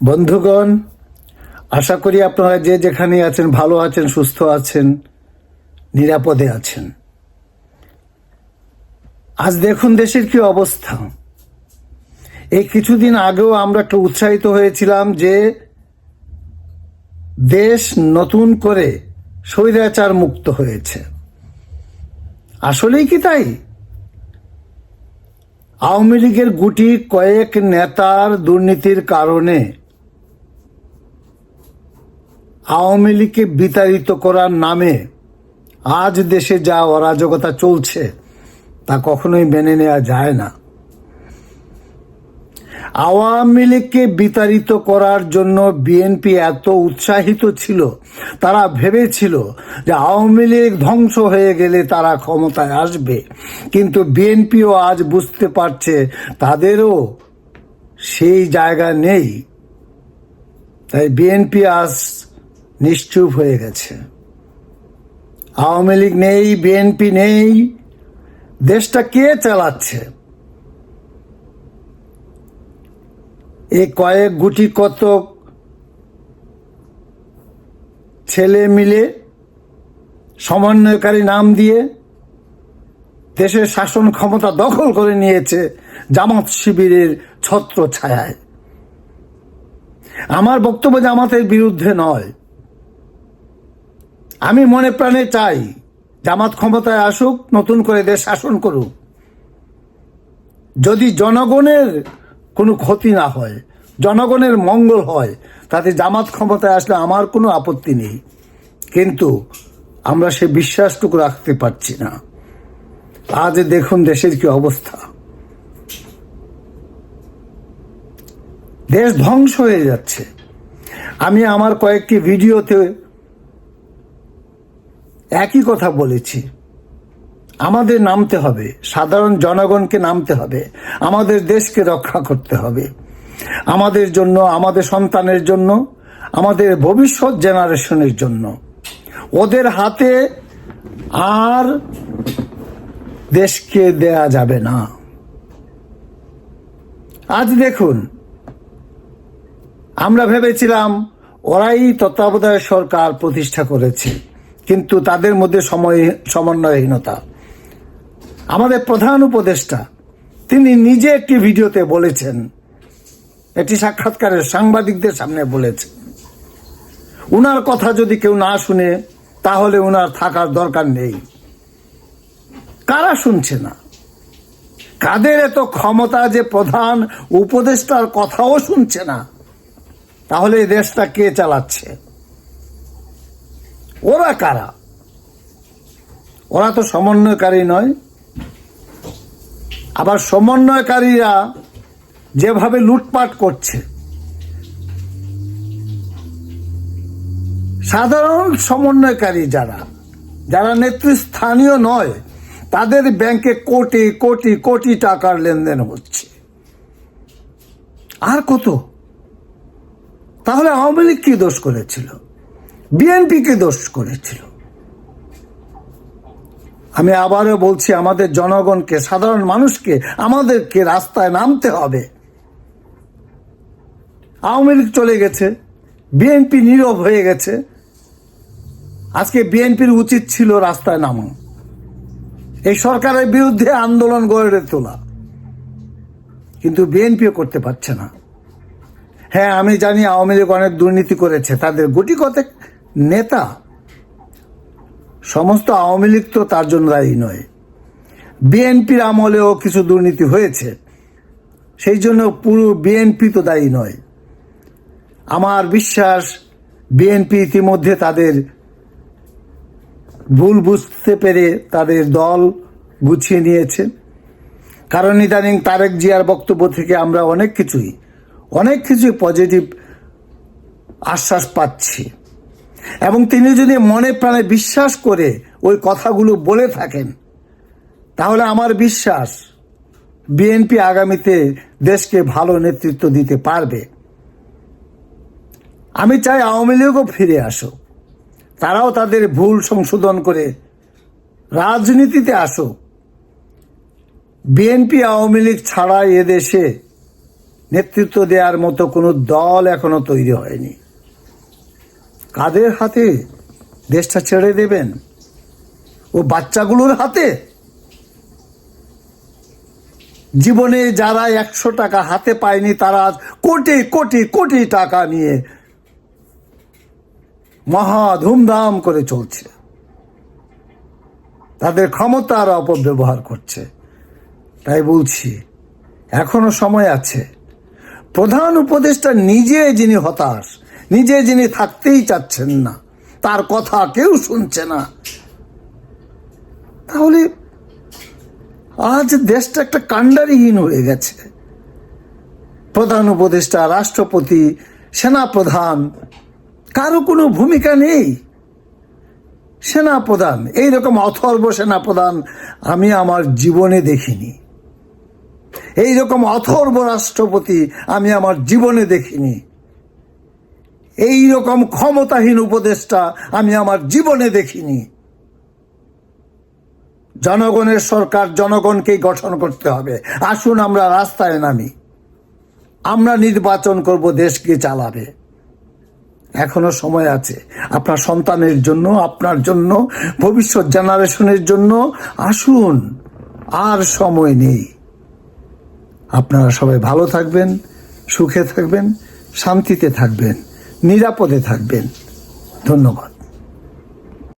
বন্ধুগণ, আশা করি আপনারা যে যেখানে আছেন ভালো আছেন, সুস্থ আছেন, নিরাপদে আছেন। আজ দেখুন দেশের কি অবস্থা। এই কিছুদিন আগেও আমরা একটু উৎসাহিত হয়েছিলাম যে দেশ নতুন করে স্বৈরাচার মুক্ত হয়েছে। আসলেই কি তাই? আওয়ামী লীগের গুটি কয়েক নেতার দুর্নীতির কারণে আওয়ামী লীগকে বিতাড়িত করার নামে আজ দেশে যা অরাজকতা চলছে তা কখনোই মেনে নেওয়া যায় না। আওয়ামী লীগকে বিতাড়িত করার জন্য বিএনপি এত উৎসাহিত ছিল, তারা ভেবেছিল যে আওয়ামী লীগ ধ্বংস হয়ে গেলে তারা ক্ষমতায় আসবে। কিন্তু বিএনপিও আজ বুঝতে পারছে তাদেরও সেই জায়গা নেই। তাই বিএনপি আজ নিশ্চুপ হয়ে গেছে। আওয়ামী লীগ নেই, বিএনপি নেই, দেশটা কে চালাচ্ছে? এই কয়েক গুটি কতক ছেলে মিলে সমন্বয়কারী নাম দিয়ে দেশের শাসন ক্ষমতা দখল করে নিয়েছে জামাত শিবিরের ছত্র ছায়ায়। আমার বক্তব্য জামাতের বিরুদ্ধে নয়। আমি মনে প্রাণে চাই জামাত ক্ষমতায় আসুক, নতুন করে দেশ শাসন করুক। যদি জনগণের কোনো ক্ষতি না হয়, জনগণের মঙ্গল হয়, তাতে জামাত ক্ষমতায় আসলে আমার কোনো আপত্তি নেই। কিন্তু আমরা সে বিশ্বাসটুকু রাখতে পারছি না। আজ দেখুন দেশের কি অবস্থা। দেশ ধ্বংস হয়ে যাচ্ছে। আমি আমার কয়েকটি ভিডিওতে একই কথা বলেছি। আমাদের নামতে হবে, সাধারণ জনগণকে নামতে হবে, আমাদের দেশকে রক্ষা করতে হবে। আমাদের জন্য, আমাদের সন্তানের জন্য, আমাদের ভবিষ্যৎ জেনারেশনের জন্য। ওদের হাতে আর দেশকে দেয়া যাবে না। আজ দেখুন, আমরা ভেবেছিলাম ওরাই তত্ত্বাবধায়ক সরকার প্রতিষ্ঠা করেছে, কিন্তু তাদের মধ্যে সমন্বয়হীনতা। আমাদের প্রধান উপদেষ্টা তিনি নিজে একটি ভিডিওতে বলেছেন, একটি সাক্ষাৎকারে সাংবাদিকদের সামনে বলেছেন, উনার কথা যদি কেউ না শুনে তাহলে উনার থাকার দরকার নেই। কারা শুনছে না? কাদের এত ক্ষমতা যে প্রধান উপদেষ্টার কথাও শুনছে না? তাহলে এই দেশটা কে চালাচ্ছে? ওরা কারা? ওরা তো সমন্বয়কারী নয়। আবার সমন্বয়কারীরা যেভাবে লুটপাট করছে, সাধারণ সমন্বয়কারী যারা যারা নেতৃস্থানীয় নয়, তাদের ব্যাংকে কোটি কোটি কোটি টাকার লেনদেন হচ্ছে। আর কত? তাহলে আওয়ামী লীগ কি দোষ করেছিল? বিএনপি কি দোষ করেছিল? আমি আবারও বলছি, আমাদের জনগণকে, সাধারণ মানুষকে, আমাদেরকে রাস্তায় নামতে হবে। আওয়ামী লীগ চলে গেছে, বিএনপি নীরব হয়ে গেছে। আজকে বিএনপির উচিত ছিল রাস্তায় নামা, এই সরকারের বিরুদ্ধে আন্দোলন গড়ে তোলা, কিন্তু বিএনপিও করতে পারছে না। হ্যাঁ, আমি জানি আওয়ামী লীগ অনেক দুর্নীতি করেছে, তাদের গুটি কতক নেতা। সমস্ত আওয়ামী লীগ তো তার জন্য দায়ী নয়। বিএনপির আমলেও কিছু দুর্নীতি হয়েছে, সেই জন্য পুরো বিএনপি তো দায়ী নয়। আমার বিশ্বাস বিএনপি ইতিমধ্যে তাদের ভুল বুঝতে পেরে তাদের দল গুছিয়ে নিয়েছে। কারণ ইদানিং তারেক জিয়ার বক্তব্য থেকে আমরা অনেক কিছুই পজিটিভ আশ্বাস পাচ্ছি। এবং তিনি যদি মনে প্রাণে বিশ্বাস করে ওই কথাগুলো বলে থাকেন, তাহলে আমার বিশ্বাস বিএনপি আগামীতে দেশকে ভালো নেতৃত্ব দিতে পারবে। আমি চাই আওয়ামী লীগও ফিরে আসুক, তারাও তাদের ভুল সংশোধন করে রাজনীতিতে আসুক। বিএনপি আওয়ামী লীগ ছাড়া এদেশে নেতৃত্ব দেওয়ার মতো কোনো দল এখনো তৈরি হয়নি। কাদের হাতে দেশটা ছেড়ে দেবেন? ও বাচ্চাগুলোর হাতে? জীবনে যারা 100 টাকা হাতে পায়নি তারা কোটি কোটি কোটি টাকা নিয়ে মহা ধুমধাম করে চলছে, তাদের ক্ষমতার অপব্যবহার করছে। তাই বলছি, এখনো সময় আছে। প্রধান উপদেষ্টা নিজে যিনি হতাশ, নিজে যিনি থাকতেই চাচ্ছেন না, তার কথা কেউ শুনছে না, তাহলে আজ দেশটা একটা কাণ্ডারিহীন হয়ে গেছে। প্রধান উপদেষ্টা, রাষ্ট্রপতি, সেনাপ্রধান, কারো কোনো ভূমিকা নেই। সেনাপ্রধান, এইরকম অথর্ব সেনাপ্রধান আমি আমার জীবনে দেখিনি। এইরকম অথর্ব রাষ্ট্রপতি আমি আমার জীবনে দেখিনি। এইরকম ক্ষমতাহীন উপদেষ্টা আমি আমার জীবনে দেখিনি। জনগণের সরকার জনগণকেই গঠন করতে হবে। আসুন আমরা রাস্তায় নামি, আমরা নির্বাচন করব, দেশকে চালাবে। এখনো সময় আছে আপনার সন্তানের জন্য, আপনার জন্য, ভবিষ্যৎ জেনারেশনের জন্য। আসুন, আর সময় নেই। আপনারা সবাই ভালো থাকবেন, সুখে থাকবেন, শান্তিতে থাকবেন, নিরাপদে থাকবেন। ধন্যবাদ।